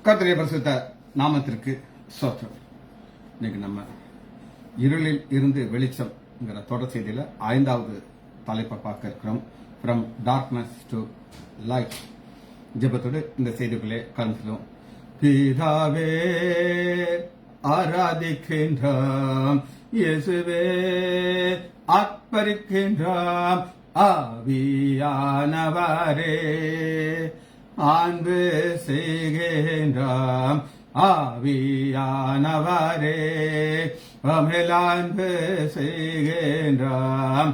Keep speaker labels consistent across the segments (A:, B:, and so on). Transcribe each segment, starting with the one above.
A: கர்த்தருடைய பரிசுத்த நாமத்திற்கு ஸ்தோத்திரம். இன்னைக்கு நம்ம இருளில் இருந்து வெளிச்சம்ங்கிற தொடர் செய்தியில 5வது தலைப்பை பார்க்க இருக்கிறோம். From darkness to light. ஜெபத்தோடு இந்த செய்திகளே கலந்துடும். பிதாவே ஆராதிக்கின்றோம், இயேசுவே ஆர்ப்பரிக்கின்றோம், ஆவியானவரே அன்பு செய்கின்றோம், ஆவியானவரே மேல் அன்பு செய்கின்றோம்,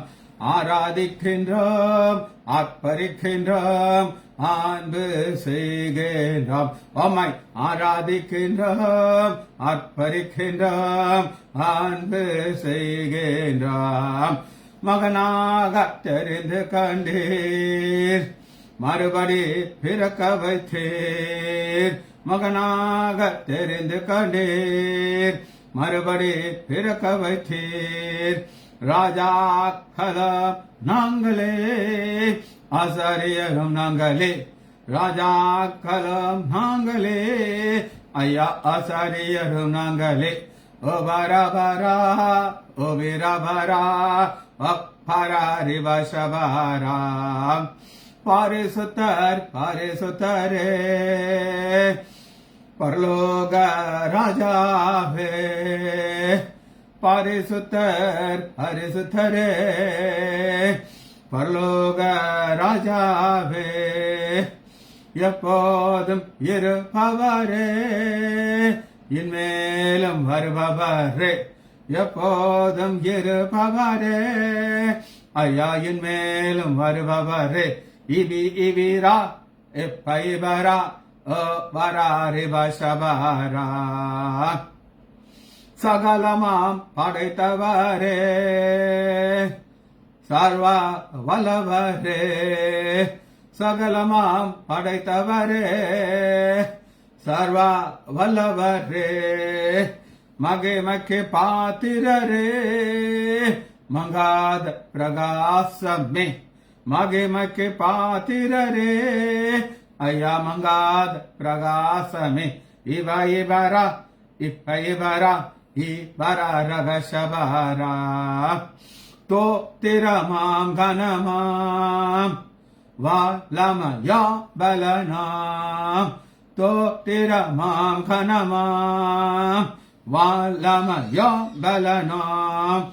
A: ஆராதிக்கின்றோம், ஆர்ப்பரிக்கின்றோம், அன்பு செய்கின்றோம். ஓமை ஆராதிக்கின்றோம், ஆர்ப்பரிக்கின்றோம், அன்பு செய்கின்றோம். மகனாக தெரிந்து கண்டீர், மறுபடி பிறக்க வைத்தீர். மகனாக தெரிந்து கண்டீர், மறுபடி பிறக்க வைத்தீர். ராஜாக்களம் நாங்களே, ஆசாரியரும் நாங்களே. ராஜாக்களம் நாங்களே, ஐயா ஆசாரியரும் நாங்களே. ஓ பரபரா, ஓ வீரபரா, பராரி வசபாரா. பரிசுத்தர் பரிசுத்தரே, பரலோக ராஜாவே. பரிசுத்தர் பரிசுத்தரே, பரலோக ராஜாவே. எப்போதும் இருப்பவரே, இன்மேலும் வருபவரே. எப்போதும் இருப்பவரே, ஐயா இன்மேலும் வருபவரே. இவி இவிரா எப்பைவரா, ஓ வராரி வசபாரா. சகலமாம் படைத்தவரே, சர்வ வல்லவரே. சகலமாம் படைத்தவரே, சர்வ வல்லவரே. மகிமைக்கு பாத்திரரே, மங்காத பிரகாசமே. மகிமைக்கு பாத்திரரே, ஐயா மங்காத பிரகாசமே. இவ இவரா, இப்ப இவரா, இவரா ரகசபாரா. தோத்திரமாம் கனமாம் வாலமயா பலனாம். தோத்திரமாம் கனமாம் வாலமயா பலனாம்.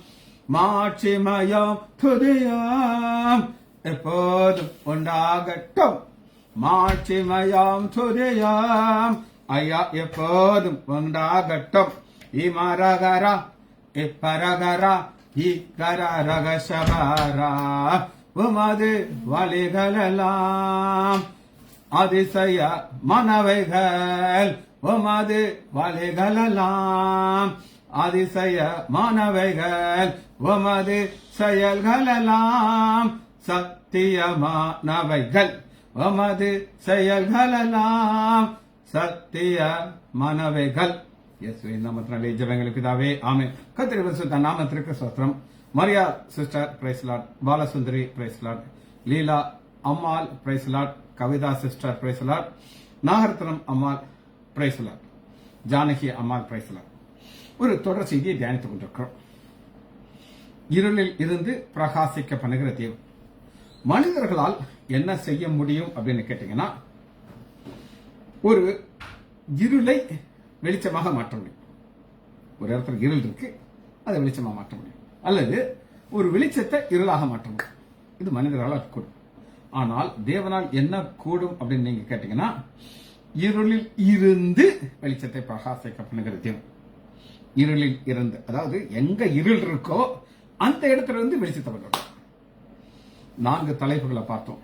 A: மாட்சிமயம் துதியாம் எப்போதும் உண்டாகட்டும். மாட்சிமயம் துதியாம் ஐயா எப்போதும் உண்டாகட்டும். இமரகரா இப்பரகரா, இக்கர ரகசபாரா. உமது வழிகளெல்லாம் அதிசய மனவைகள். உமது வழிகளெல்லாம் அதிசய மாணவைகள். உமது செயல்களெல்லாம் சத்தியமானவைகள். உமது செயல்களெல்லாம் சத்திய மாணவைகள். இயேசுவின் நாமத்தினாலே ஜெபங்கள் பிதாவே, ஆமென். கர்த்தருடைய பரிசுத்த நாமத்திற்கு ஸ்தோத்திரம். Maria sister praise Lord, Balasundari praise Lord, Leela Ammal praise Lord, Kavitha sister praise Lord, Nagarathnam Ammal praise Lord, Janaki Ammal praise Lord. ஒரு தொடர் செய்தியை தியானித்துக் கொண்டிருக்கிறோம். இருளில் இருந்து பிரகாசிக்க பண்ணுகிற தேவன். மனிதர்களால் என்ன செய்ய முடியும் அப்படின்னு கேட்டீங்கன்னா, ஒரு இருளை வெளிச்சமாக மாற்ற முடியும். ஒரு இடத்துல இருள் இருக்கு, அதை வெளிச்சமாக மாற்ற முடியும். அல்லது ஒரு வெளிச்சத்தை இருளாக மாற்ற முடியும். இது மனிதர்களால் கூடும். ஆனால் தேவனால் என்ன கூடும் அப்படின்னு நீங்க கேட்டீங்கன்னா, இருளில் இருந்து வெளிச்சத்தை பிரகாசிக்க பண்ணுகிற தேவன். இருளில் இருந்து, அதாவது எங்க இருள் இருக்கோ அந்த இடத்துல இருந்து வெளிச்சத்தை பண்ணுறோம். 4 தலைப்புகளை பார்த்தோம்.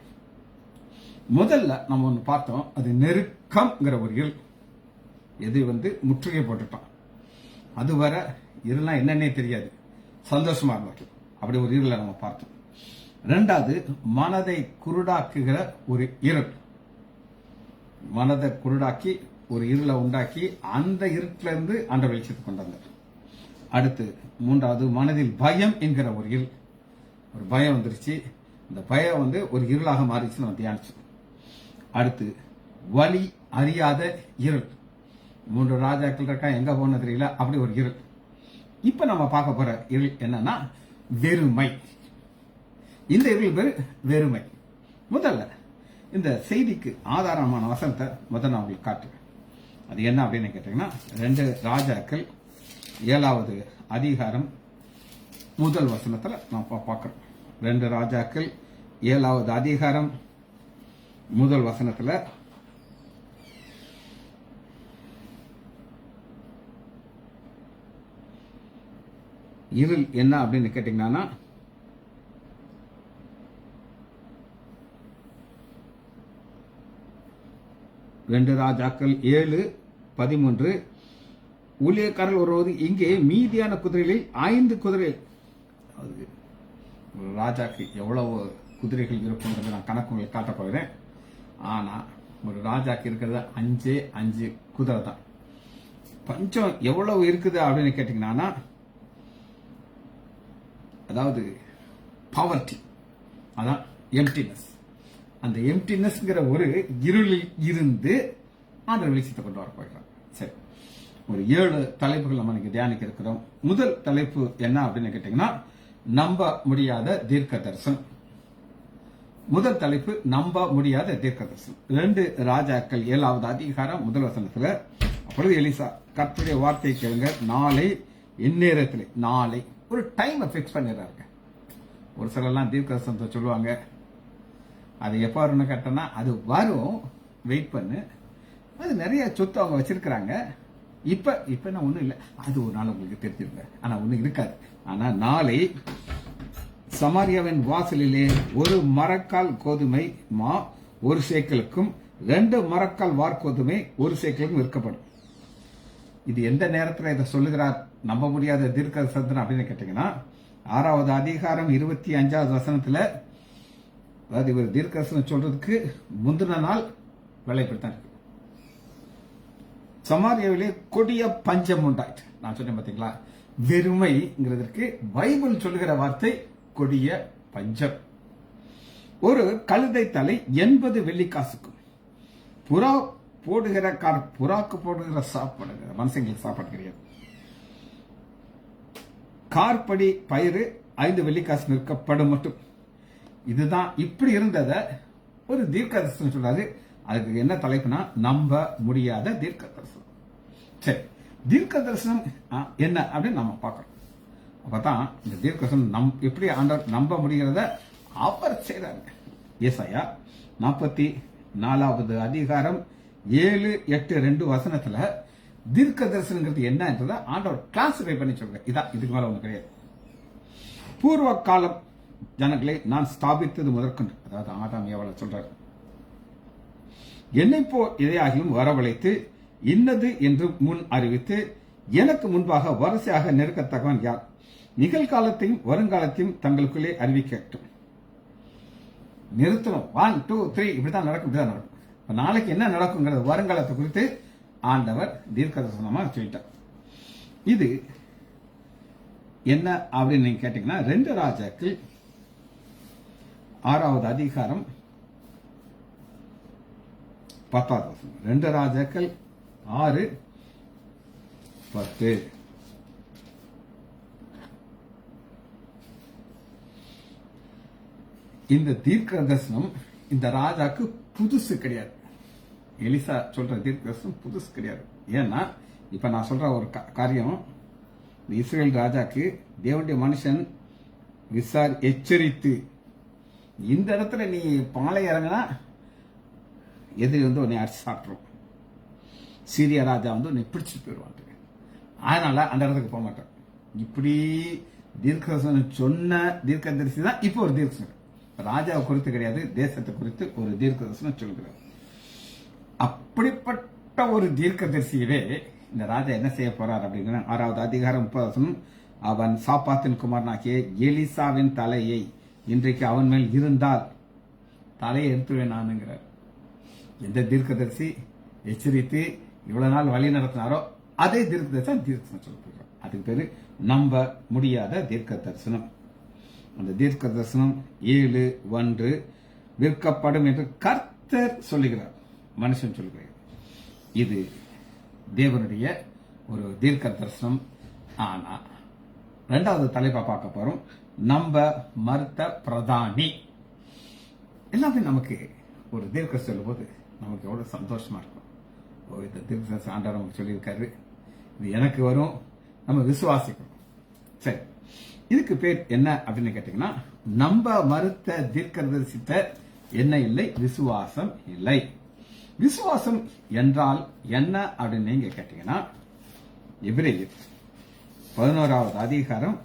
A: முதல்ல நம்ம ஒன்று பார்த்தோம், அது நெருக்கம்ங்கிற ஒரு இருள். எது முற்றுகை போட்டுட்டோம், அதுவரை இருள்லாம் என்னன்னே தெரியாது, சந்தோஷமா இருந்தோம். அப்படி ஒரு இருளை நம்ம பார்த்தோம். 2வது மனதை குருடாக்குகிற ஒரு இருள். மனதை குருடாக்கி ஒரு இருளை உண்டாக்கி அந்த இருட்டில இருந்து அந்த வெளிச்சத்தை கொண்டு வந்தார். அடுத்து 3வது மனதில் பயம் என்கிற ஒரு இருள். ஒரு பயம் வந்துருச்சு, இந்த பயம் ஒரு இருளாக மாறிச்சு நம்ம தியானிச்சோம். அடுத்து வலி அறியாத இருள். 3 ராஜாக்கள் இருக்கா, எங்க போன தெரியல, அப்படி ஒரு இருள். இப்ப நம்ம பார்க்க போற இருள் என்னன்னா வெறுமை. இந்த இருள் பேரு வெறுமை. முதல்ல இந்த செய்திக்கு ஆதாரமான வசனத்தை முதல்ல நான் உங்களுக்கு காட்டுறேன். அது என்ன அப்படின்னு கேட்டீங்கன்னா 2 ராஜாக்கள் 7வது அதிகாரம் முதல் வசனத்துல நான் பார்க்கிறோம். 2 ராஜாக்கள் 7வது அதிகாரம் முதல் வசனத்துல இருள் என்ன அப்படின்னு கேட்டீங்கன்னா, ரெண்டு ராஜாக்கள் 7:13 ஊழியக்காரர்கள் வருவது இங்கே மீதியான குதிரைகளில் 5 குதிரைகள். ராஜாக்கு எவ்வளவு குதிரைகள் இருக்கும்ன்றது நான் கணக்கு உங்களுக்கு காட்ட போகிறேன். ஆனா ஒரு ராஜாக்கு இருக்கிறது 5 குதிரை தான். பஞ்சம் எவ்வளவு இருக்குது அப்படின்னு கேட்டீங்கன்னா, அதாவது பவர்ட்டி, அதான் எம்டினஸ். அந்த எம்டினஸ்ங்கிற ஒரு இருளில் இருந்து ஆண்டவர் வெளிச்சத்தை கொண்டு வர போகிறார். சரி, ஒரு 7 தலைப்புகள் நம்ம இன்னைக்கு தியானிக்க இருக்கிறோம். முதல் தலைப்பு என்ன அப்படின்னு கேட்டீங்கன்னா, நம்ப முடியாத தீர்க்க தரிசனம். முதல் தலைப்பு நம்ப முடியாத தீர்க்க தரிசனம். 2 ராஜாக்கள் 7வது அதிகாரம் முதல் வசனத்துல, அப்பொழுது எலிசா கர்த்தருடைய வார்த்தையை கேளுங்க, நாளை இந்நேரத்தில், நாளை ஒரு டைம் பிக்ஸ் பண்ணிடுறாங்க. ஒரு சிலர்லாம் தீர்க்க தரிசனத்தை சொல்லுவாங்க, அது எப்போ வரும்னு கேட்டோம்னா, அது வரும், வெயிட் பண்ணு, அது நிறைய சொத்து அவங்க வச்சிருக்கிறாங்க, இப்ப நான் ஒண்ணும் இல்லை, அது ஒரு நாள் உங்களுக்கு தெரிஞ்சிருங்க, ஆனா ஒண்ணும் இருக்காது. ஆனா நாளை சமாரியாவின் வாசலிலே 1 மரக்கால் கோதுமை மா 1 சேக்கலுக்கும் 2 மரக்கால் வார்கோதுமை 1 சேக்கலுக்கும் விற்கப்படும். இது எந்த நேரத்தில் இதை சொல்லுகிறார் நம்ப முடியாத தீர்க்க தரிசனம் அப்படின்னு கேட்டீங்கன்னா, 6வது அதிகாரம் 25வது வசனத்துல, அதாவது இவர் தீர்க்க தரிசனம் சொல்றதுக்கு முந்தின நாள் வேலைப்படுத்தான் இருக்கு. சமாரியாவிலே கொடிய பஞ்சம் உண்டாயிற்று. நான் சொன்னேன் பாத்தீங்களா, வெறுமைங்கிறதுக்கு பைபிள் சொல்லுகிற வார்த்தை கொடிய பஞ்சம். ஒரு கழுதை தலை 80 வெள்ளிக்காசுக்கும், புறா போடுகிற புறாக்கு போடுகிற சாப்பாடு மனுஷங்களுக்கு சாப்பாடு கிடையாது. கார்படி பயிறு 5 வெள்ளிக்காசு விற்கப்படும் மட்டும். இதுதான் இப்படி இருந்தத ஒரு தீர்க்க தரிசனம் சொல்றாரு. அதுக்கு என்ன தலைப்புனா, நம்ப முடியாத தீர்க்க தரிசனம். சரி, தீர்க்க தரிசனம் என்ன அப்படின்னு நம்ம பார்க்கறோம். அப்பதான் இந்த தீர்க்க தரிசனம் எப்படி ஆண்டவர் நம்ப முடிகிறத அவர் செய்றாரு. ஏசாயா 44வது அதிகாரம் 7, 8, 2 வசனத்துல தீர்க்க தரிசனங்கிறது என்னன்றத ஆண்டவர் கிளாசிஃபை பண்ணி சொல்றாரு. இதான், இதுக்கு மேல ஒண்ணு கிடையாது. பூர்வ காலம் ஜனங்களை நான் ஸ்தாபித்தது முதற்கொண்டு, அதாவது ஆதாம் ஏவாளை சொல்றாரு, என்னை போ இதையாகிலும் வரவழைத்து இன்னது என்று முன் அறிவித்து எனக்கு முன்பாக வரிசையாக நெருக்கத்தக்கவன் யார்? நிகழ்காலத்தையும் வருங்காலத்தையும் தங்களுக்குள்ளே அறிவிக்கட்டும். நிறுத்தணும், 1, 2, 3 இப்படிதான் நடக்கும், இப்படிதான் நடக்கும். நாளைக்கு என்ன நடக்குங்கிறது வருங்காலத்தை குறித்து ஆண்டவர் தீர்க்க தரிசனமா சொல்லிட்டார். இது என்ன அப்படின்னு நீங்க கேட்டீங்கன்னா, 2 ராஜாக்கள் 6வது அதிகாரம் 10வது வசனம். 2 ராஜாக்கள் 6:10. இந்த தீர்க்க தரிசனம் இந்த ராஜாக்கு புதுசு கிடையாது. எலிசா சொல்ற தீர்க்க தரிசனம் புதுசு கிடையாது. ஏன்னா இப்ப நான் சொல்ற ஒரு காரியம், இஸ்ரேல் ராஜாக்கு தேவனுடைய மனுஷன் எச்சரித்து, இந்த இடத்துல நீ பாலை இறங்கினா எதிரி உன்னை அடிச்சு சாப்பிட்டுரும், சீரியா ராஜா உன்னை பிடிச்சிட்டு போயிடுவான், அதனால அந்த இடத்துக்கு போக மாட்டேன். இப்படி தீர்க்கதரிசனம் சொன்ன தீர்க்கதரிசி தான் இப்போ ஒரு தீர்க்கதரிசனம். ராஜாவை குறித்து கிடையாது, தேசத்தை குறித்து ஒரு தீர்க்கதரிசனம் சொல்கிறார். அப்படிப்பட்ட ஒரு தீர்க்கதரிசியவே இந்த ராஜா என்ன செய்ய போறார் அப்படிங்கிற 6வது அதிகாரம் 30 வசனம், அவன் சாப்பாத்தின் குமாரனாகிய எலிசாவின் தலையை இன்றைக்கு அவன் மேல் இருந்தால் தலையை எடுத்துவேன் நானுங்கிறார். எந்த தீர்க்கதரிசி எச்சரித்து இவ்வளவு நாள் வழி நடத்தினாரோ அதே தீர்க்கதரிசனம் சொல்ல போகிறார். அதுக்கு பேரு நம்ப முடியாத தீர்க்க தரிசனம். அந்த தீர்க்க தரிசனம் 7:1 விற்கப்படும் என்று கர்த்தர் சொல்லுகிறார், மனுஷன் சொல்லுகிறார். இது தேவனுடைய ஒரு தீர்க்க தரிசனம். ஆனா ரெண்டாவது தலைப்பா பார்க்க போறோம், நம்ப மறுத்த பிரதானி. எல்லாமே நமக்கு ஒரு தீர்க்க சொல்லும் போது நமக்கு எவ்வளவு சந்தோஷமா இருக்கும். இந்த தீர்க்க ஆண்டவர் நமக்கு சொல்லியிருக்காரு, இது எனக்கு வரும், நம்ம விசுவாசிக்கணும். சரி, இதுக்கு பேர் என்ன அப்படின்னு கேட்டீங்கன்னா, நம்ப மறுத்த தீர்க்கதரிசித்த என்ன இல்லை, விசுவாசம் இல்லை. விசுவாசம் என்றால் என்ன அப்படின்னு நீங்க கேட்டீங்கன்னா, எபிரேயர் 11வது அதிகாரம்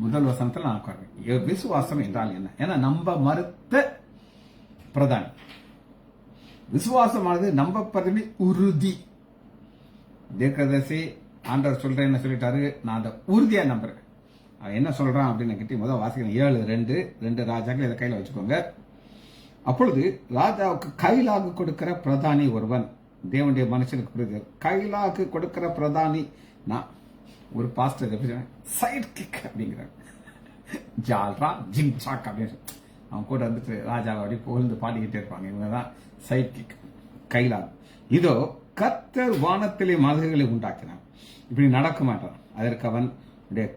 A: முதல் வசனத்தில் நான் உட்காருவேன். விசுவாசம் என்றால் என்ன? ஏன்னா நம்ப மறுத்த பிரதானி. விசுவாசமானது நம்பப்படுறது உறுதி. தீர்க்கதரிசி ஆண்டவர் சொல்றேன் என்ன சொல்லிட்டாரு, நான் அந்த உறுதியா நம்புறேன். அவன் என்ன சொல்றான் அப்படின்னு கேட்டு முதல் வாசிக்கிறேன். 7:2 ராஜாக்கள் இதை கையில வச்சுக்கோங்க. அப்பொழுது ராஜாவுக்கு கைலாகு கொடுக்கிற பிரதானி ஒருவன், தேவனுடைய மனுஷனுக்கு புரியுது, கைலாகு கொடுக்கிற பிரதானி. நான் ஒரு பாஸ்டர் சைட் கிக் அப்படிங்கிறார், ஜால்ரா ஜிங் சாக் அப்படின்னு அவன் கூட வந்துட்டு ராஜாவை அப்படி புகழ்ந்து பாடிக்கிட்டே இருப்பாங்க. இவங்கதான் சைட் கிக், கைலாகு. இதோ கர்த்தர் வானத்திலே மதகுகளை உண்டாக்கினான், இப்படி நடக்க மாட்டான், அதற்கு அவன்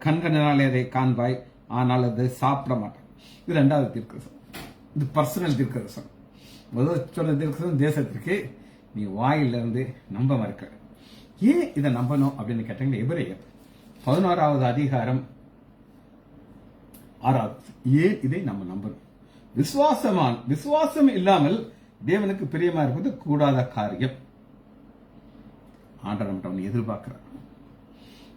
A: கண்களாலே அதை காண்பாய், ஆனால் அது சாப்பிட மாட்டான். இது ரெண்டாவது தீர்க்கதரிசனம். இது பர்சனல் தீர்க்கதரிசனம். முதல் சொன்ன தீர்க்கதரிசனம் தேசத்திற்கு, நீ வாயிலிருந்து நம்ப மறுக்க. ஏன் இதை நம்பணும் அப்படின்னு கேட்டீங்கன்னா, எபிரேயர் 11வது அதிகாரம் 6வது. ஏன் இதை நம்ம நம்பணும்? விசுவாசம் இல்லாமல் தேவனுக்கு பிரியமா இருப்பது கூடாத காரியம். ஆண்டவர் நம்மகிட்ட எதிர்பார்க்கிறார்.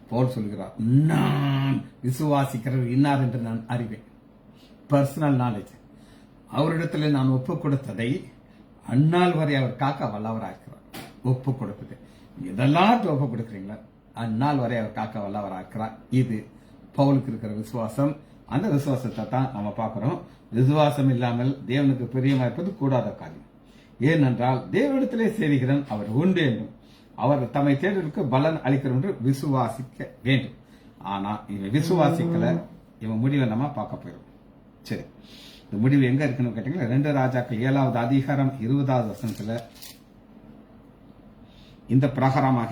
A: பவுல் சொல்கிறார், நான் விசுவாசிக்கிறது இன்னார் என்று நான் அறிவேன். Personal knowledge. அவரிடத்தில் நான் ஒப்பு கொடுத்ததை அந்நாள் வரை அவர் காக்க வல்லவராக்கிறார். ஒப்பு கொடுத்தது எதெல்லாம் ஒப்பு கொடுக்குறீங்களா, அந்நாள் வரை அவர் காக்க வல்லவராக்கிறார். இது பவுலுக்கு இருக்கிற விசுவாசம். அந்த விசுவாசத்தை தான் நம்ம பார்க்கிறோம். விசுவாசம் இல்லாமல் தேவனுக்கு பிரியமா இருப்பது கூடாத காரியம். ஏனென்றால் தேவனிடத்திலே சேருகிறன் அவர் உண்டு என்றும் அவர் தம்மை தேடுவதற்கு பலன் அளிக்கிறோம் என்று விசுவாசிக்க வேண்டும். ஆனா இவன் விசுவாசிக்கல, இவன் முடிவை நம்ம பார்க்க போயிடும். சரி, இந்த முடிவு எங்க இருக்குன்னு கேட்டீங்கன்னா, 2 ராஜாக்கள் 7வது அதிகாரம் 20வது வசனத்துல, இந்த பிரகாரமாக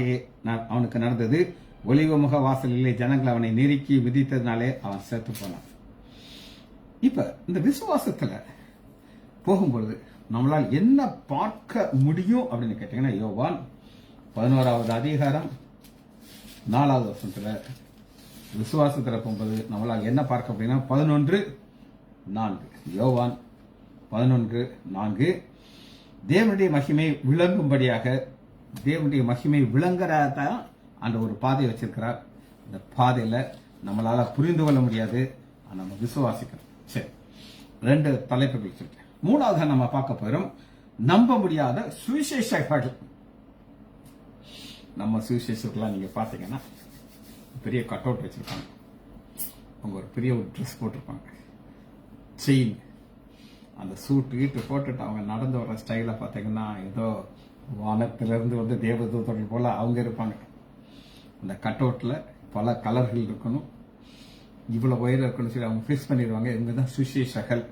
A: அவனுக்கு நடந்தது. ஒலிவ முக வாசலிலே ஜனங்கள் அவனை நெருக்கி விதித்ததுனாலே அவன் செத்து போனான். இப்ப இந்த விசுவாசத்துல போகும்பொழுது நம்மளால் என்ன பார்க்க முடியும் அப்படின்னு கேட்டீங்கன்னா, யோவான் 11வது அதிகாரம் 4வது வசனத்துல விசுவாசத்துல போகும்போது நம்மளால் என்ன பார்க்க அப்படின்னா, 11:4. யோவான் 11:4. தேவனுடைய மகிமை விளங்கும்படியாக, தேவனுடைய மகிமை விளங்குறதான் அந்த ஒரு பாதையை வச்சிருக்கிறார். அந்த பாதையில நம்மளால புரிந்து கொள்ள முடியாது, நம்ம விசுவாசிக்கணும். சரி, 2 தலைப்புகள் சொல்லிட்டேன். 3வது நம்ம பார்க்க போறோம், நம்ப முடியாத சுவிசேஷர்கள். நம்ம சுவிசேஷர்கள்லாம் நீங்க பாத்தீங்கன்னா பெரிய கட் அவுட் வச்சிருப்பாங்க, அவங்க ஒரு பெரிய ஒரு ட்ரெஸ் போட்டிருப்பாங்க, செயின், அந்த சூட் வீட்டு போட்டுட்டு அவங்க நடந்து வர ஸ்டைல பாத்தீங்கன்னா ஏதோ வானத்திலிருந்து வந்து தேவதூதர்கள் போல அவங்க இருப்பாங்க. அந்த கட் அவுட்ல பல கலர்கள் இருக்கணும், இவ்வளவு உயரம் இருக்கணும் சொல்லி அவங்க பிக்ஸ் பண்ணிடுவாங்க. இவங்க தான் சுவிசேஷர்கள்,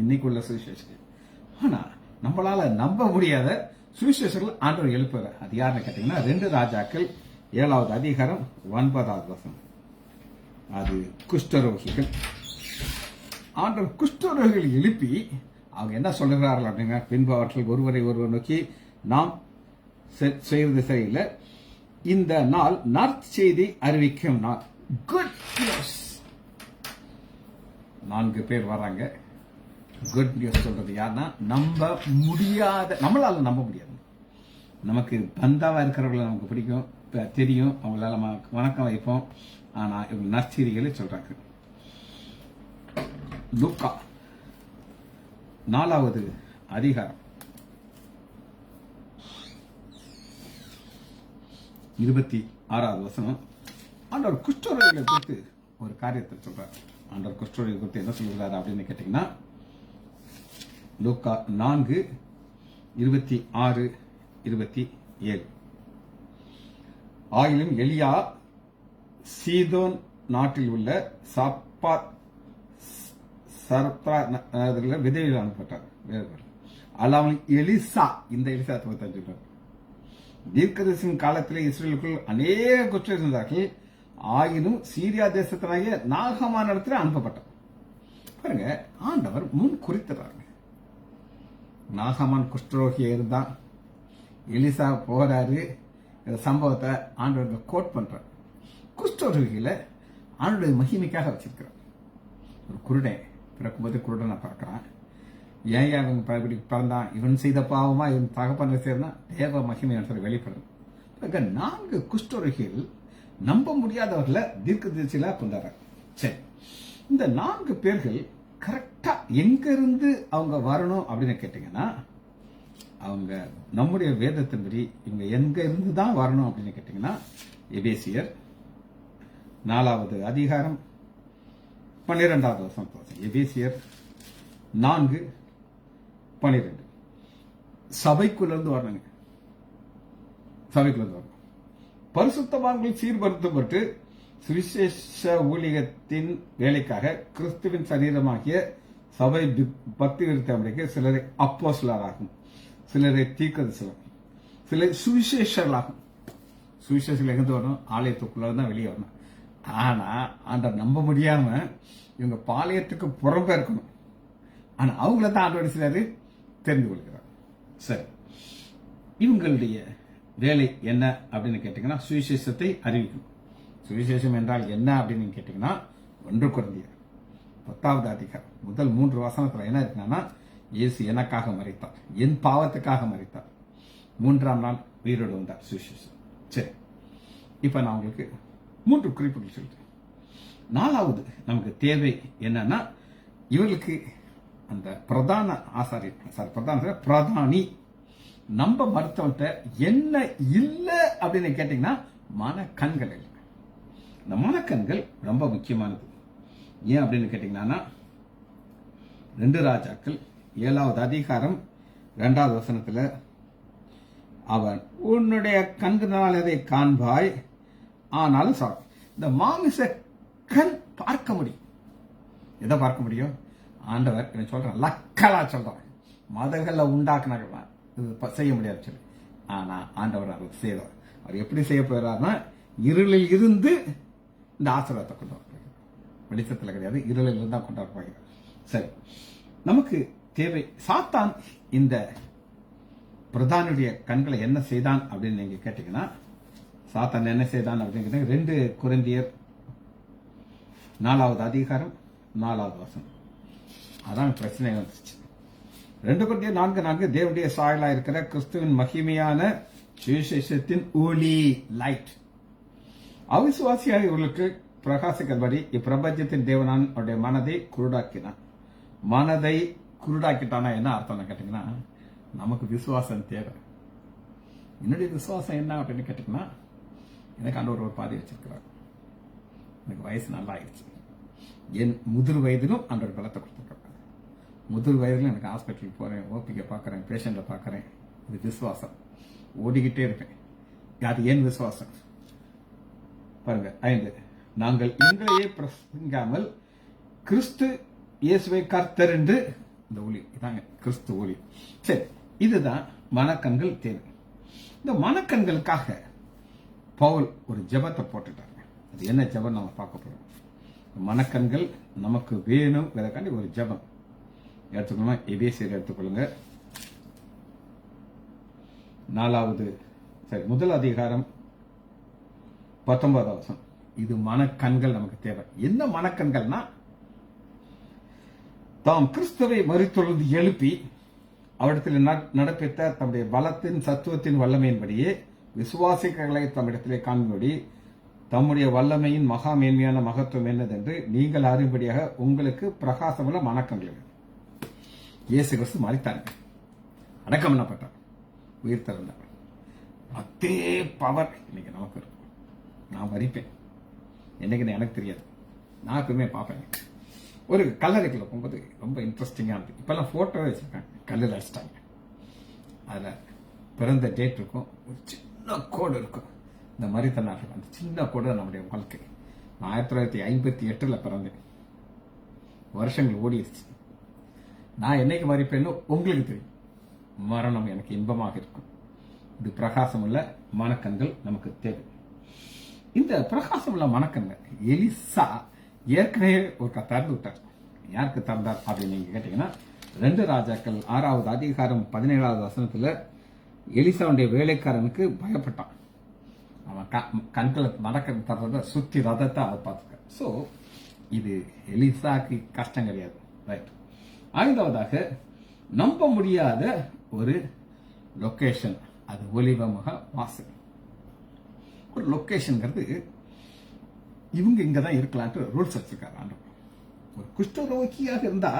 A: இன்னைக்கு உள்ள சுவிசேஷர்கள். ஆனா நம்மளால நம்ப முடியாத சுவிசேஷர்கள் ஆண்டவர் எழுப்புறார். அது யாருன்னு கேட்டீங்கன்னா, 2 ராஜாக்கள் 7வது அதிகாரம் 9வது வசனம். அது குஷ்டரோகிகள். ஆண்டவர் குஷ்டரோகிகள் எழுப்பி அவங்க என்ன சொல்லுகிறார்கள் அப்படின்னா, பின்பு அவர்கள் ஒருவரை ஒருவர் நோக்கி, நாம் செய்வது சரியில்லை, இந்த நாள் நற்செய்தி அறிவிக்கும் நாள். Good news. 4 பேர் வர்றாங்க. குட் நியூஸ் சொல்றது யாருன்னா, நம்ப முடியாத, நம்மளால நம்ப முடியாது. நமக்கு பந்தாவா இருக்கிறவங்களை நமக்கு பிடிக்கும், தெரியும், அவங்களால வணக்கம் வைப்போம். ஆனா இவங்க நற்செய்திகளை சொல்றாங்க. லூக்கா 4வது அதிகாரம் 26வது வசனம். ஆண்டவர் குஷ்டரோகிகளை குறித்து ஒரு காரியத்தை சொல்றார். ஆண்டவர் குஷ்டரோகிகளை குறித்து என்ன சொல்கிறார் அப்படின்னு கேட்டீங்கன்னா, லூக்கா 4:26-27. ஆயிலும் எலியா சீதோன் நாட்டில் உள்ள விதவையில் அனுப்பப்பட்டார். அல்லாமல் எலிசா, இந்த எலிசா 95. தீர்க்கதரிசியின் காலத்திலே இஸ்ரேலுக்குள் அநேக குற்றர் இருந்தார்கள். ஆயினும் சீரியா தேசத்தினாகிய நாகமான இடத்துல அனுப்பப்பட்டார். பாருங்க, ஆண்டவர் முன் குறித்துறாங்க. நாகமான் குஷ்டரோகியா இருந்தான். எலிசா போறாரு. இந்த சம்பவத்தை ஆண்டவர்கள் கோட் பண்றார். குஷ்டரோகியில ஆண்டோடைய மகிமைக்காக வச்சிருக்கிறார். ஒரு குருடன் பிறக்கும்போது குருடனை பார்க்கிறான். ஏன் அவன் பிறந்தான்? இவன் செய்த பாவமா இவன் தகப்பன செய்யறா தேவ மகிமை வெளிப்படும். 4 குஷ்டரோகிகள் நம்ப முடியாதவர்களை தீர்க்க தரிசியில கொண்டாடுறாங்க. சரி, இந்த 4 பேர்கள் கரெக்டா எங்க இருந்து அவங்க வரணும் அப்படின்னு கேட்டீங்கன்னா, அவங்க நம்முடைய வேதத்தின்படி இவங்க எங்க இருந்து தான் வரணும் அப்படின்னு கேட்டீங்கன்னா, எபேசியர் 4வது அதிகாரம் 12வது வசனம். எபேசியர் 4:12 சபைக்குள்ள இருந்து வரணுங்க. சபைக்குள்ள இருந்து வரணும். பரிசுத்தவான்கள் சீர்படுத்தப்பட்டு சுவிசேஷ ஊழியத்தின் வேலைக்காக கிறிஸ்துவின் சரீரமாகிய சபை பக்தி விருத்தமுறைக்கு சிலரை அப்போஸ்தலராகும், சிலரை தீர்க்கதரிசிகளாகும், சிலரை சுவிசேஷர்களாகும். சுவிசேஷர்கள் எங்க வரணும்? ஆலயத்துக்குள்ள தான் வெளியே வரணும். ஆனா ஆண்டவர் நம்ப முடியாம இவங்க பாளையத்துக்கு புறம்பே இருக்கணும். ஆனா அவங்கள தான் ஆண்டவர் சிலர் தெரிந்து கொள்கிறார். சரி, இவங்களுடைய வேலை என்ன அப்படின்னு கேட்டீங்கன்னா, சுவிசேஷத்தை அறிவிக்கும். சுவிசேஷம் என்றால் என்ன அப்படின்னு கேட்டீங்கன்னா, 1 கொரிந்தியர் 10வது அதிகாரம் முதல் 3 வசனத்துல என்ன இருக்குன்னா, இயேசு எனக்காக மரித்தார், என் பாவத்துக்காக மரித்தார், 3ஆம் நாள் உயிரோடு வந்தார். சுவிசேஷம். சரி, இப்ப நான் உங்களுக்கு 3 குறிப்புகள் சொல்றேன். 4வது நமக்கு தேவை என்னன்னா, இவர்களுக்கு அந்த பிரதான ஆசாரியர் பிரதானி நம்ம மருத்துவத்தை என்ன இல்லை அப்படின்னு கேட்டீங்கன்னா, மனக்கண்கள் இல்லை. இந்த மனக்கண்கள் ரொம்ப முக்கியமானது. ஏன் அப்படின்னு கேட்டீங்கன்னா, 2 ராஜாக்கள் 7வது அதிகாரம் 2வது வசனத்துல, அவன் உன்னுடைய கண்களால் அதை காண்பாய், ஆனாலும் சார் இந்த மாமிச கண் பார்க்க முடியும். எதை பார்க்க முடியும்? ஆண்டவர் என்ன சொல்றேன், லக்கலா சொல்றேன், மதங்கள்ல உண்டாக்குனாங்க செய்ய முடியாது சொல்லி. ஆனா ஆண்டவர் அவர் செய்வார். அவர் எப்படி செய்ய போறாருன்னா, இருளில் இருந்து இந்த ஆசீர்வாதத்தை கொண்டு வர, வெளிச்சத்துல கிடையாது, இருளில் இருந்தா கொண்டு வர போகிறார். சரி, நமக்கு தேவை. சாத்தான் இந்த பிரதானுடைய கண்களை என்ன செய்தான் அப்படின்னு நீங்க கேட்டீங்கன்னா, சாத்தான் என்ன செய்தான் அப்படின்னு 2 கொரிந்தியர் 4வது அதிகாரம் 4வது வசனம். அதான் பிரச்சனை வந்துச்சு. 2 கொரிந்தியர் 4:4 தேவனுடைய சாயலா இருக்கிற கிறிஸ்துவின் மகிமையான சுவிசேஷத்தின் ஒளி, லைட், அவிசுவாசியாக இவர்களுக்கு பிரகாசிக்கிறபடி இப்பிரபஞ்சத்தின் தேவனான் அவருடைய மனதை குருடாக்கினான். மனதை குருடாக்கிட்டானா என்ன அர்த்தம் கேட்டீங்கன்னா, நமக்கு விசுவாசம் தேவை. என்னுடைய விசுவாசம் என்ன அப்படின்னு கேட்டீங்கன்னா, எனக்கு ஆண்டவர் ஒரு பாதை வச்சிருக்கிறார். எனக்கு வயசு நல்லா ஆயிடுச்சு. என் முதிர் வயதிலும் ஆண்டவர் பலத்தை கொடுத்துருக்காரு. முதிர் வயதிலும் எனக்கு ஹாஸ்பிட்டலுக்கு போறேன், ஓபிக்க பார்க்கறேன், பேஷண்ட்டை பார்க்கறேன். இது விசுவாசம். ஓடிக்கிட்டே இருப்பேன். அது ஏன் விசுவாசம் பாருங்க. 5 நாங்கள் எங்களையே பிரசங்காமல் கிறிஸ்து இயேசுவை கர்த்தர் என்று, இந்த ஒளி இதாங்க கிறிஸ்து ஒளி. சரி, இதுதான் மனக்கண்கள் தேவை. இந்த மனக்கண்களுக்காக பவுல் ஒரு ஜெபத்தை போட்டுட்டாங்க. அது என்ன ஜெபம் நம்ம பார்க்க போறோம். மனக்கண்கள் நமக்கு வேணும், இதற்காண்டி ஒரு ஜெபம் எடுத்துக்கணும். எபேசியர் எடுத்துக்கொள்ளுங்க. 1 அதிகாரம் 19வது வசனம். இது மனக்கண்கள் நமக்கு தேவை. என்ன மனக்கண்கள்னா, தாம் கிறிஸ்துவை மரித்தொழுது எழுப்பி அவரிடத்தில் நடப்பித்த தம்முடைய பலத்தின் சத்துவத்தின் வல்லமையின்படியே விசுவாசிகளை தம்மிடத்திலே காண்படி தம்முடைய வல்லமையின் மகா மேன்மையான மகத்துவம் என்னதென்று நீங்கள் அறியும்படியாக உங்களுக்கு பிரகாசமுள்ள மனக்கண்கள். இயேசு கிறிஸ்து மரித்தாங்க, அடக்கம் பண்ணப்பட்டார், உயிர் திறந்தார். அதே பவர் இன்னைக்கு நமக்கு இருக்கும். நான் மறிப்பேன் என்னைக்குன்னு எனக்கு தெரியாது. நான் எப்பவுமே பார்ப்பேன். ஒரு கல்லறைக்குள்ள போகும்போது ரொம்ப இன்ட்ரெஸ்டிங்கா இருக்கு. இப்பெல்லாம் போட்டோவே வச்சிருக்காங்க, கல்லில் அடிச்சிட்டாங்க. அதுல பிறந்த டேட் இருக்கும், ஒரு சின்ன கோடு இருக்கும். இந்த மரித்த நாட்கள் அந்த சின்ன கோடு நம்முடைய வாழ்க்கை. நான் 1958 பிறந்தேன். வருஷங்கள் ஓடிடுச்சு. நான் என்னைக்கு மறிப்பேன்னு உங்களுக்கு தெரியும். மரணம் எனக்கு இன்பமாக இருக்கும். இது பிரகாசம் உள்ள மணக்கண்கள் நமக்கு தேவை. இந்த பிரகாசம் உள்ள மணக்கண்கள் எலிசா ஏற்கனவே ஒரு திறந்து விட்டார். யாருக்கு திறந்தார் அப்படின்னு நீங்க கேட்டீங்கன்னா 2 ராஜாக்கள் 6வது அதிகாரம் 17வது வசனத்துல எலிசாவுடைய வேலைக்காரனுக்கு பயப்பட்டான். அவன் கண்களை மணக்கண் தர்றத சுத்தி ரதத்தை அதை பார்த்துக்க. ஸோ இது எலிசாக்கு கஷ்டம் கிடையாது. ரைட். 5வதாக நம்ப முடியாத ஒரு லொகேஷன், அது ஒலிவமுக வாசல். ஒரு லொகேஷன்ங்கிறது இவங்க இங்க தான் இருக்கலான்ட்டு ரூல்ஸ் வச்சிருக்காரு ஆண்டவர். ஒரு குஷ்டரோகியாக இருந்தா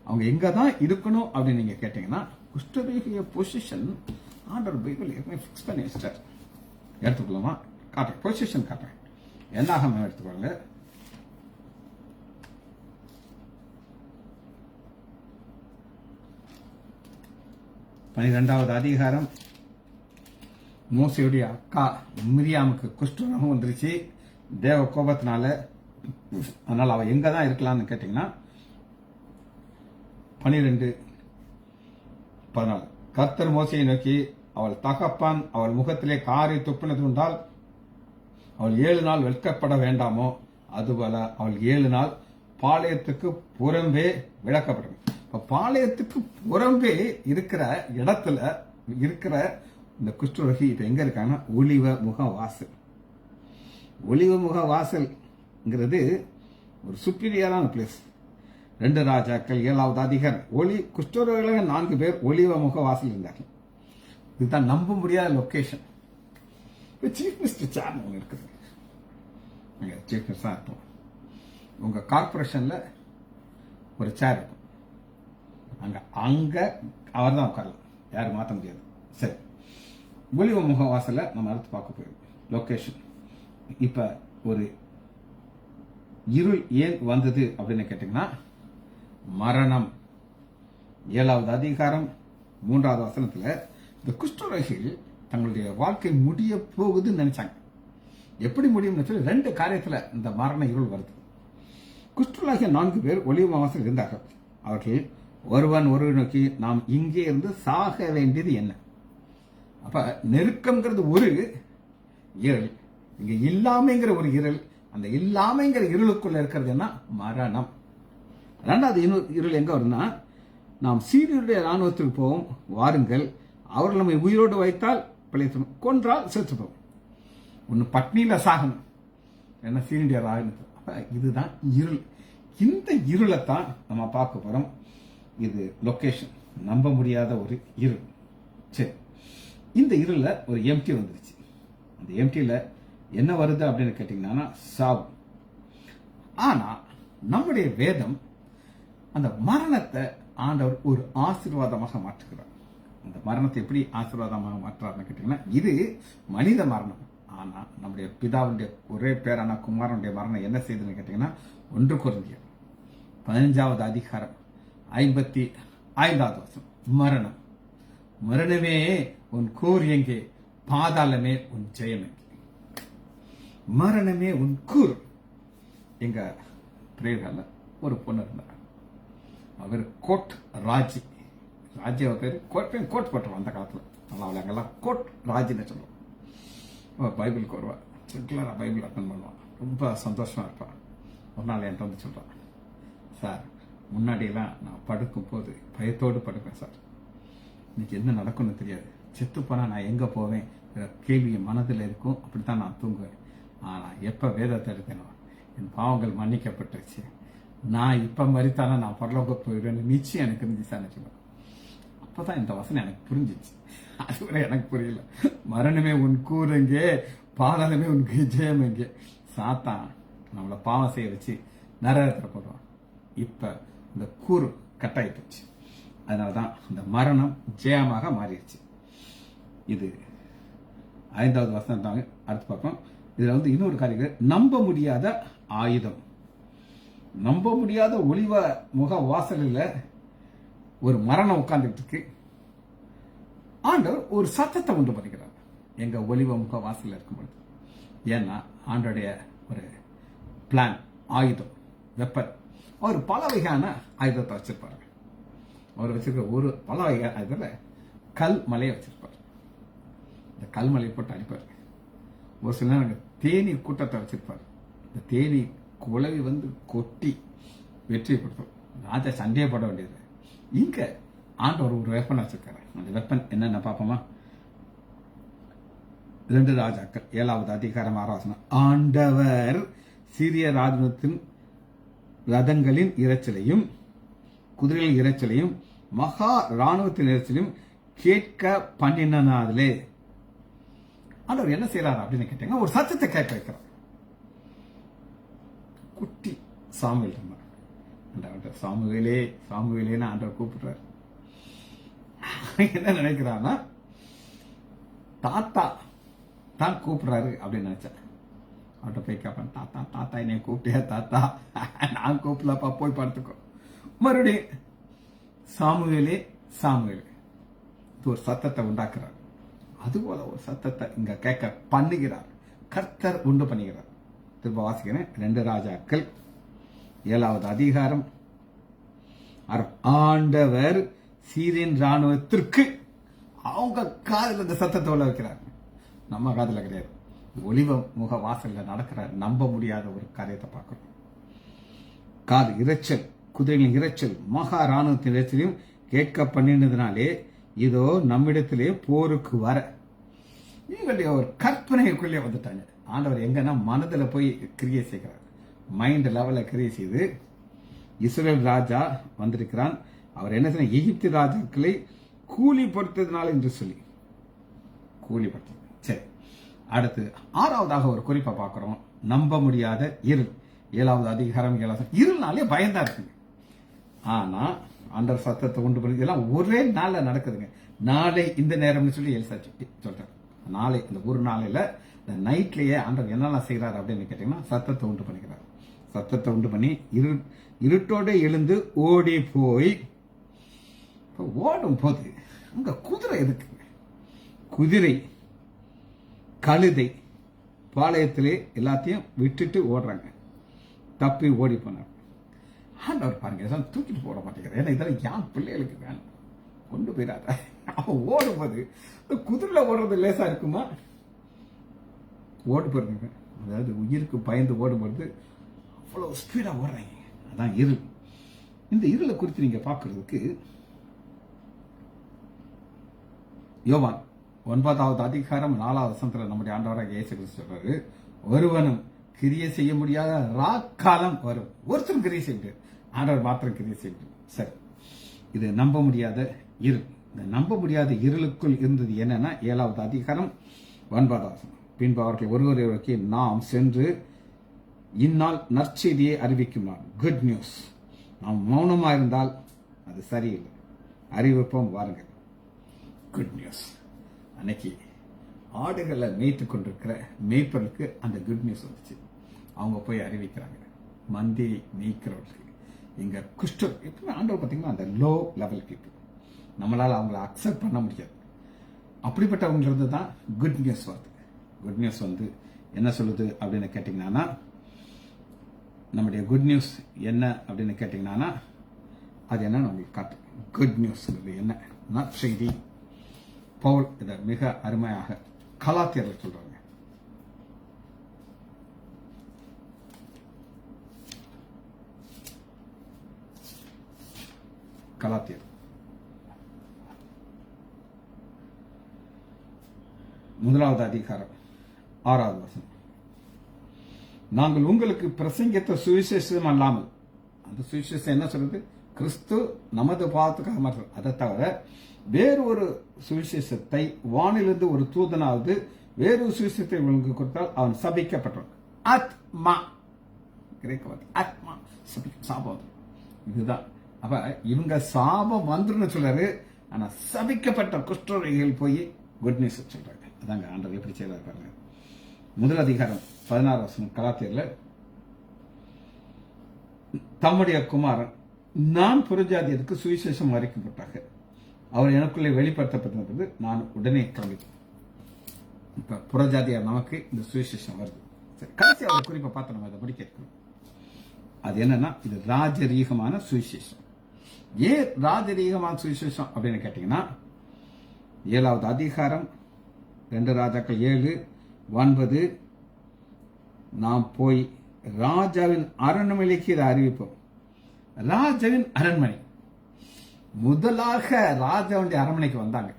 A: அவங்க எங்க தான் இருக்கணும் அப்படின்னு நீங்க கேட்டீங்கன்னா குஷ்டரோகிய பொசிஷன் ஆண்டவர் பைபிள் ஏற்கனவே ஃபிக்ஸ் பண்ணி வச்சிட்டார். எடுத்துக்கலாமா? காட்டுறேன், பொசிஷன் காட்டுறேன். என்னாகும் எடுத்துக்கோங்க. பன்னிரெண்டாவது அதிகாரம். மோசையுடைய அக்கா மிரியாமுக்கு குஷ்டரோகம் வந்துருச்சு தேவ கோபத்தினால. அதனால அவ எங்க தான் இருக்கலாம்னு கேட்டீங்கன்னா 12:14 கர்த்தர் மோசையை நோக்கி, அவள் தகப்பான் அவள் முகத்திலே காரை துப்பினது உண்டால் அவள் 7 நாள் வெட்கப்பட வேண்டாமோ, அதுபோல அவள் 7 நாள் பாளையத்துக்கு புறம்பே விளக்கப்படும். இப்ப பாளையத்துக்கு புறம்பே இருக்கிற இடத்துல இருக்கிற இந்த குஷ்டரோகி இப்ப எங்க இருக்காங்கன்னா ஒலிவ முக வாசல். ஒலிவ முக வாசல்ங்கிறது ஒரு சுப்பீரியரான பிளேஸ். 2 ராஜாக்கள் 7வது அதிகாரம். குஷ்டரோகிகளாக 4 பேர் ஒலிவ முக வாசல் இருந்தார்கள். இதுதான் நம்ப முடியாத லொகேஷன். சீஃப் மினிஸ்டர் சேர் ஒன்று இருக்குது. சீஃப் மினிஸ்டர் இருப்போம். உங்க கார்பரேஷன்ல ஒரு சேர் இருக்கும். அங்க அவர் தான் உட்காரலாம், யாரும் மாற்ற முடியாது. சரி, ஒலிவ முக வாசல நம்ம அடுத்து பார்க்க போயிருக்கோம். லொகேஷன். இப்ப ஒரு இருள் ஏன் வந்தது அப்படின்னு கேட்டீங்கன்னா மரணம். 7வது அதிகாரம் 3வது வசனத்துல இந்த குஷ்டரோகிகள் தங்களுடைய வாழ்க்கை முடிய போகுதுன்னு நினைச்சாங்க. எப்படி முடியும்னு சொல்லி 2 காரியத்துல இந்த மரண இருள் வருது. குஷ்டரோகிய 4 பேர் ஒலிவ வாசல் இருந்தார்கள். அவர்கள் ஒருவன் நோக்கி, நாம் இங்கே இருந்து சாக வேண்டியது என்ன? அப்ப நெருக்கம்ங்கிறது ஒரு இருள், இங்க இல்லாமைங்கிற ஒரு இருள். அந்த இல்லாமைங்கிற இருளுக்குள்ள இருக்கிறது என்ன? மரணம். 2வது இருள் எங்க வரும்னா, நாம் சீரியருடைய ராணுவத்துக்கு போவோம், வாருங்கள், அவர்கள் நம்மை உயிரோடு வைத்தால் பிழைத்து, கொன்றால் செத்துப்போம். ஒன்னு பட்னியில சாகணும், என்ன சீரியருடைய ராணுவம். அப்ப இதுதான் இருள். இந்த இருளைத்தான் நம்ம பார்க்க போறோம். இது லொகேஷன், நம்ப முடியாத ஒரு இருள். சரி, இந்த இருள ஒரு எம்டி வந்துருச்சு. அந்த எம்டில என்ன வருது அப்படின்னு கேட்டீங்கன்னா சாவு. ஆனா நம்முடைய வேதம் அந்த மரணத்தை ஆண்டவர் ஒரு ஆசீர்வாதமாக மாற்றுகிறார். அந்த மரணத்தை எப்படி ஆசீர்வாதமாக மாற்றாருன்னு கேட்டீங்கன்னா, இது மனித மரணம். ஆனா நம்முடைய பிதாவுடைய ஒரே பேரான குமாரனுடைய மரணம் என்ன செய்யுதுன்னு கேட்டீங்கன்னா 1 கொரிந்தியர் 15வது அதிகாரம் 55வது வசனம். மரணம், மரணமே உன் கூர் எங்கே? பாதாளமே உன் ஜெயம் எங்கே? மரணமே உன் கூர். எங்க பிரேயர்ல ஒரு பொண்ணு இருந்தார். அவர் கோட் ராஜி. ராஜிய பேர் கோட் போட்டுருவோம் அந்த காலத்துல. அவளை அங்கெல்லாம் கோட் ராஜின்னு சொல்லுவோம். பைபிளுக்கு வருவா, ரெகுலரா பைபிள் அட்டன் பண்ணுவான். ரொம்ப சந்தோஷமா இருப்பான். ஒரு நாள் என்கிட்ட வந்து சொல்றான், சார் முன்னாடியெல்லாம் நான் படுக்கும் போது பயத்தோடு படுப்பேன் சார். இன்னைக்கு என்ன நடக்கும்னு தெரியாது. செத்து போனா நான் எங்க போவேன் கேள்வி மனதில் இருக்கும். அப்படித்தான் நான் தூங்குவேன். ஆனா எப்ப வேதத்தை எடுத்தேனோ என் பாவங்கள் மன்னிக்கப்பட்டுருச்சு. நான் இப்ப மறித்தானா நான் பரலோக போயிடுவேன் நிச்சயம் எனக்கு இருந்துச்சான்னு சொல்லுவேன். அப்பதான் இந்த வசனம் எனக்கு புரிஞ்சிச்சு. அதுவரை எனக்கு புரியல. மரணமே உன் கூர் எங்கே? பாதாளமே உன் ஜெயம் எங்கே? சாத்தான் நம்மளை பாவம் செய்ய வச்சு நரகத்தில் போடுவான். இப்ப இந்த கூறு கட்டாயி போச்சு. அதனாலதான் இந்த மரணம் ஜெயமாக மாறிடுச்சு. இது 5வது வசனம் தாங்க. அடுத்து பார்ப்போம். இதுல வந்து இன்னொரு காரியம், நம்ப முடியாத ஆயுதம். நம்ப முடியாத ஒளிவ முக வாசலில் ஒரு மரணம் உட்கார்ந்துட்டு இருக்கு. ஆண்டவர் ஒரு சத்தத்தை உண்டு பண்ணுகிறார் எங்க ஒளிவ முக வாசல் இருக்கும்பொழுது. ஏன்னா ஆண்டோடைய ஒரு பிளான், ஆயுதம், வெப்பன். அவர் பல வகையான ஆயுதத்தை வச்சிருப்பாரு. அவர் வச்சிருக்க ஒரு பல வகை ஆயுதத்துல கல் மலையை வச்சிருப்பார். இந்த கல்மலை போட்டு அடிப்பார். ஒரு சில நேரம் தேனி கூட்டத்தை வச்சிருப்பார். இந்த தேனி குழவி வந்து கொட்டி வெற்றி கொடுத்தோம். ராஜா சண்டையே போட வேண்டியது. இங்க ஆண்டவர் ஒரு வெப்பன் வச்சிருக்காரு. அந்த வெப்பன் என்னென்ன பார்ப்போமா? 2 ராஜாக்கள் 7வது அதிகாரம் 6வது வசனம். ஆண்டவர் சீரிய ராஜ்யத்தின் ரதங்களின் இரைச்சலையும் குதிரைகளின் இரைச்சலையும் மகா ராணுவத்தின் இரைச்சலையும் கேட்க பண்ணினாலே. ஆண்டவர் என்ன செய்யறாரு அப்படின்னு கேட்டீங்கன்னா, ஒரு சத்தத்தை கேட்க வைக்கிறார். குட்டி சாமுவேல் இருந்தார். சாமுவேலே சாமுவேலேன்னு ஆண்டவர் கூப்பிடுறாரு. என்ன நினைக்கிறான்னா, தாத்தா தான் கூப்பிடுறாரு அப்படின்னு நினைச்சேன். அவர்கிட்ட போய் கேட்பேன், தாத்தா தாத்தா என்னை கூப்பிட்டியா தாத்தா? நான் கூப்பிடலப்பா, போய் பார்த்துக்கோ. மறுபடியும் சாமுவேலே சாமுவேலே ஒரு சத்தத்தை உண்டாக்குறார். அதுபோல ஒரு சத்தத்தை இங்க கேட்க பண்ணுகிறார். கர்த்தர் உண்டு பண்ணுகிறார். திரும்ப வாசிக்கிறேன். 2 ராஜாக்கள் 7வது அதிகாரம். ஆண்டவர் சீரியன் ராணுவத்திற்கு அவங்க காதில் இந்த சத்தத்தை உள்ள வைக்கிறார். நம்ம காதில் கிடையாது. ஒளிவ முக வாசல்ல நடக்கிற நம்ப முடியாத ஒரு காரியத்தை பார்க்கிறோம். காது இரைச்சல், குதிரைகளின் இரைச்சல், மகா ராணுவத்தின் இரைச்சலையும் கேட்க பண்ணினதுனாலே இதோ நம்மிடத்திலே போருக்கு வர. இவங்களுடைய ஒரு கற்பனைக்குள்ளே வந்துட்டாங்க. ஆண்டவர் எங்கன்னா மனதில் போய் கிரியை செய்கிறார். மைண்ட் லெவலில் கிரியை செய்து இஸ்ரேல் ராஜா வந்திருக்கிறான். அவர் என்ன செய்ய, எகிப்து ராஜாக்களை கூலி பொறுத்ததுனால என்று சொல்லி கூலிப்படுத்த. சரி, அடுத்து 6வதாக ஒரு குறிப்பை பார்க்கிறோம். நம்ப முடியாத இருள். 7வது அதிகாரம் 7வது. இருள்னாலே பயந்தா இருக்குங்க. ஆனா அந்த சத்தத்தை உண்டு பண்ணி இதெல்லாம் ஒரே நாள்ல நடக்குதுங்க. நாளை இந்த நேரம்னு சொல்லி எலிசா சொல்றாரு. நாளை இந்த ஒரு நாளையில இந்த நைட்லயே ஆண்டவர் என்னெல்லாம் செய்யறாரு அப்படின்னு கேட்டீங்கன்னா, சத்தத்தை உண்டு பண்ணிக்கிறார். சத்தத்தை உண்டு பண்ணி இருட்டோட எழுந்து ஓடி போய் ஓடும் போது அங்க குதிரை எதுக்குங்க? குதிரை கழுதை பாளையத்திலே எல்லாத்தையும் விட்டுட்டு ஓடுறாங்க. தப்பி ஓடி போனார். ஆண்டவர் பாருங்க, இதெல்லாம் தூக்கிட்டு போட மாட்டேங்கிறார். ஏன்னா இதெல்லாம் யான் பிள்ளைகளுக்கு வேணும், கொண்டு போயிடாத. அவன் ஓடும்போது குதிரையில ஓடுறது லேசா இருக்குமா? ஓடு போயிருங்க. அதாவது உயிருக்கு பயந்து ஓடும்போது அவ்வளவு ஸ்பீடா ஓடுறாங்க. அதான் இருள். இந்த இருளை குறித்து நீங்க பார்க்கறதுக்கு யோவான் 9வது அதிகாரம் 4வது வசனத்துல நம்முடைய ஆண்டவராக இயேசு கிறிஸ்து சொல்றாரு, ஒருவனும் கிரியை செய்ய முடியாத ராக்காலம் வரும். ஒருத்தரும் கிரியை செய்ய முடியாது, ஆண்டவர் மாத்திரம் கிரியை செய்ய முடியும். சரி, இது நம்ப முடியாத இருள். இந்த நம்ப முடியாத இருளுக்குள் இருந்தது என்னன்னா, 7வது அதிகாரம் 9வது வசனம். பின்பு அவர்கள் ஒருவரை நோக்கி, நாம் சென்று இந்நாள் நற்செய்தியை அறிவிக்கும் நாள். Good news. நாம் மௌனமா இருந்தால் அது சரியில்லை, அறிவிப்போம் வாருங்கள். Good news. அன்னைக்கு ஆடுகளை மேய்த்து கொண்டிருக்கிற மேய்ப்பருக்கு அந்த குட் நியூஸ் வந்துச்சு. அவங்க போய் அறிவிக்கிறாங்க மந்தி மேய்க்கிறவர்களுக்கு. இங்க குஷ்டம் எப்பவுமே ஆண்டவர் பார்த்தீங்கன்னா அந்த லோ லெவல் பீப்புள், நம்மளால அவங்கள அக்செப்ட் பண்ண முடியாது. அப்படிப்பட்டவங்கிறது தான் குட் நியூஸ் வருது. குட் நியூஸ் வந்து என்ன சொல்லுது அப்படின்னு கேட்டீங்கன்னா, நம்முடைய குட் நியூஸ் என்ன அப்படின்னு கேட்டீங்கன்னா, அது என்னன்னு உங்களுக்கு காட்டு. குட் நியூஸ் என்ன நற்செய்தி. பவுல் இதை மிக அருமையாக கலாத்தியர்கள் சொல்றாங்க. கலாத்தியர் 1வது அதிகாரம் 6வது வசனம். நாங்கள் உங்களுக்கு பிரசங்கித்த சுவிசேஷம் அல்லாமல், அந்த சுவிசேஷம் என்ன சொல்றது? கிறிஸ்து நமது பாவத்துக்காக மாற்றம். அதை தவிர வேறு ஒரு சுவிசேஷத்தை வானிலிருந்து ஒரு தூதனாவது வேறொரு சுவிசேஷத்தை உங்களுக்கு கொடுத்தால் அவன் சபிக்கப்பட்டவன். ஆத்மா, கிரேக்க வார்த்தை ஆத்மா, சாபம். இதுதான். அப்ப இவங்க சாபம் வந்துருன்னு சொல்றாரு. ஆனா சபிக்கப்பட்ட குஷ்டரோகிகள் போய் குட் நியூஸ் சொல்றாங்க. அதாங்க ஆண்டவர் எப்படி செய்யறாரு பாருங்க. 1 அதிகாரம் 16 வசனம் கலாத்தியர்ல, தம்முடைய குமாரன் நான் புறஜாதியருக்கு சுவிசேஷம் அறிக்கப்பட்டாக அவர் எனக்குள்ளே வெளிப்படுத்தப்பட்டது நான் உடனே கிளம்பிட்டேன். இப்ப புறஜாதியார் நமக்கு இந்த சுவிசேஷம் வருது. சரி, கடைசி அவர் குறிப்பை பார்த்து நம்ம அதை படிக்க இருக்கணும். அது என்னன்னா, இது ராஜரீகமான சுவிசேஷம். ஏன் ராஜரீகமான சுவிசேஷம் அப்படின்னு கேட்டீங்கன்னா, 7வது அதிகாரம் 2 ராஜாக்கள் 7:9 நாம் போய் ராஜாவின் அரண்மனைக்கு இதை அறிவிப்போம். ராஜாவின் அரண்மனை, முதலாக ராஜாவுடைய அரண்மனைக்கு வந்தாங்க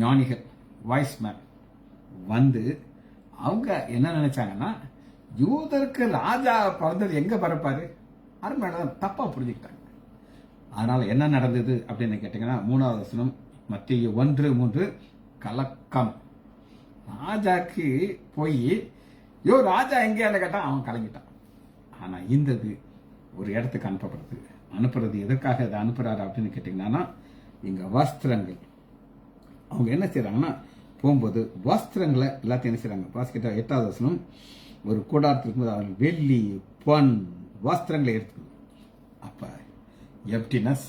A: ஞானிகள், வாய்ஸ்மேன் வந்து அவங்க என்ன நினைச்சாங்கன்னா, யூதருக்கு ராஜா பிறந்தது எங்க பிறப்பாரு, அரண்மனை. தப்பா புரிஞ்சுக்கிட்டாங்க. அதனால என்ன நடந்தது அப்படின்னு கேட்டீங்கன்னா, 3வது வசனம் மத்தேயு 1:3 கலக்கம். ராஜாக்கு போய் ராஜா எங்கேயால கேட்டா அவன் கலங்கிட்டான். ஆனா இந்தது ஒரு இடத்துக்கு அனுப்புறது எதற்காக இதை அனுப்புறாரு அப்படின்னு கேட்டீங்கன்னா, இங்க வஸ்திரங்கள். அவங்க என்ன செய்யறாங்கன்னா, போகும்போது வஸ்திரங்களை எல்லாத்தையும் என்ன செய்யறாங்க, வாசிக்கிட்ட 8வது வசனம், ஒரு கூடாரத்துக்கு போது அவர்கள் வெள்ளி பொன் வஸ்திரங்களை எடுத்து, அப்ப எம்டினஸ்,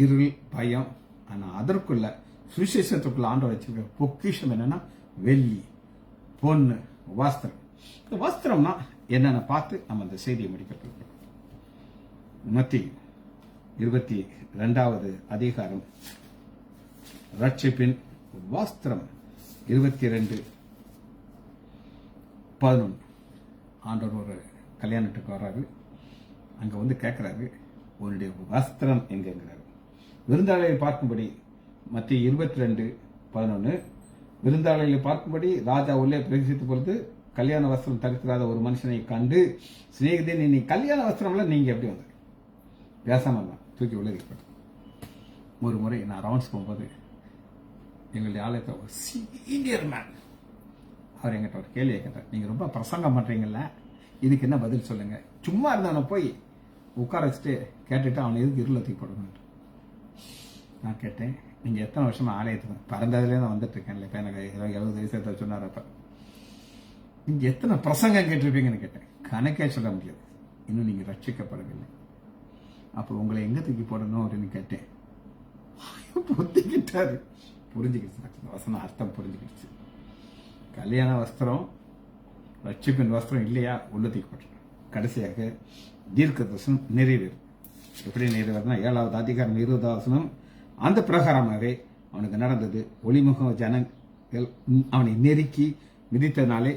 A: இருள், பயம். ஆனா அதற்குள்ள சுவிசேஷத்துக்குள்ள ஆண்டவர் வச்சிருக்க பொக்கிஷம் என்னன்னா வெள்ளி பொண்ணு வஸ்திரம். இந்த வஸ்திரம்னா என்னன்னு பார்த்து நம்ம அந்த செய்தியை முடிக்கிறது. மத்தேயு 22வது அதிகாரம், ரட்சிப்பின் வஸ்திரம் 22:11. ஆண்டவர் ஒரு கல்யாணத்துக்கு வர்றாரு. அங்க வந்து கேட்கிறாரு, உன்னுடைய வஸ்திரம் என்கிறாரு. விருந்தாளியை பார்க்கும்படி மத்தேயு 22:11. விருந்தாளிகளை பார்க்கும்படி ராஜா உள்ளே பிரவேசித்த பொழுது கல்யாண வஸ்திரம் தரித்திராத ஒரு மனுஷனை கண்டு, சிநேகிதே நீ கல்யாண வஸ்திரம்ல நீங்க எப்படி வந்த, பேசாம தூக்கி உள்ளது. ஒரு முறை நான் ரவுண்ட்ஸ் போகும்போது எங்களுடைய ஆலயத்தை ஒரு சீனியர் மேன் அவர் எங்கிட்ட ஒரு கேள்வியை கேட்டார், நீங்க ரொம்ப பிரசங்கம் பண்றீங்கல்ல, இதுக்கு என்ன பதில் சொல்லுங்க. சும்மா இருந்தவனை போய் உட்கார வச்சுட்டு கேட்டுட்டு அவனை எதுக்கு இருள தூக்கி போடணும். நான் கேட்டேன், நீங்க எத்தனை வருஷமா ஆலயத்துக்கு பிறந்ததுலேயே நான் வந்துட்டு இருக்கேன், இப்போ எனக்கு 70 வயசு சொன்னார். அப்ப நீங்க எத்தனை பிரசங்கம் கேட்டிருப்பீங்கன்னு கேட்டேன். கணக்கே சொல்ல முடியாது. இன்னும் நீங்க ரட்சிக்கப்படவில்லை. அப்புறம் உங்களை எங்க தூக்கி போடணும் அப்படின்னு கேட்டேன். புரிஞ்சுக்கிட்டாரு, புரிஞ்சுக்கிடுச்சு, வசனம் அர்த்தம் புரிஞ்சுக்கிடுச்சு. கல்யாண வஸ்திரம் ரட்சிப்பின் வஸ்திரம் இல்லையா, உள்ள தூக்கி போட்டு. கடைசியாக தீர்க்க தரிசனம் நிறைவேறும். எப்படி நிறைவேறுனா 7வது அதிகாரம் 20வது வசனம், அந்த பிரகாரமாகவே அவனுக்கு நடந்தது. ஒளிமுக ஜனங்கள் அவனை நெருக்கி மிதித்தனாலே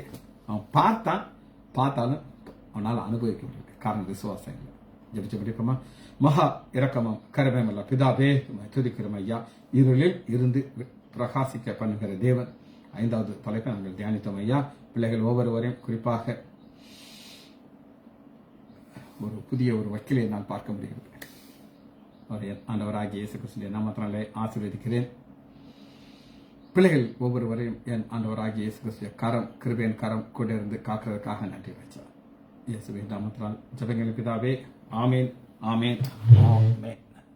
A: அவன் பார்த்தாலும் அவனால் அனுபவிக்க முடியாது. காரணம் விசுவாசம் இல்லை. ஜபிச்சபடிப்போமா. மகா இரக்கமும் கருமையல்ல பிதாவே துதிக்கிறோம் ஐயா. இருளில் இருந்து பிரகாசிக்க பண்ணுகிற தேவன் 5வது தலைப்பை நாங்கள் தியானித்தோம் ஐயா. பிள்ளைகள் ஒவ்வொருவரையும் குறிப்பாக ஒரு புதிய ஒரு வக்கீலை நான் பார்க்க முடிகிறது. ஆண்டவராகிய இயேசு கிறிஸ்துவின் நாமத்தினாலே ஆசீர்வதிக்கிறேன். பிள்ளைகள் ஒவ்வொருவரையும் என் ஆண்டவராகிய இயேசு கிறிஸ்துவின் கரம், கிருபையின் கரம் கூட இருந்து காக்கிறதுக்காக நன்றி வச்சார். இயேசுவின் நாமத்தினால் ஜெபங்கள் பிதாவே. ஆமேன், ஆமேன், ஆமேன்.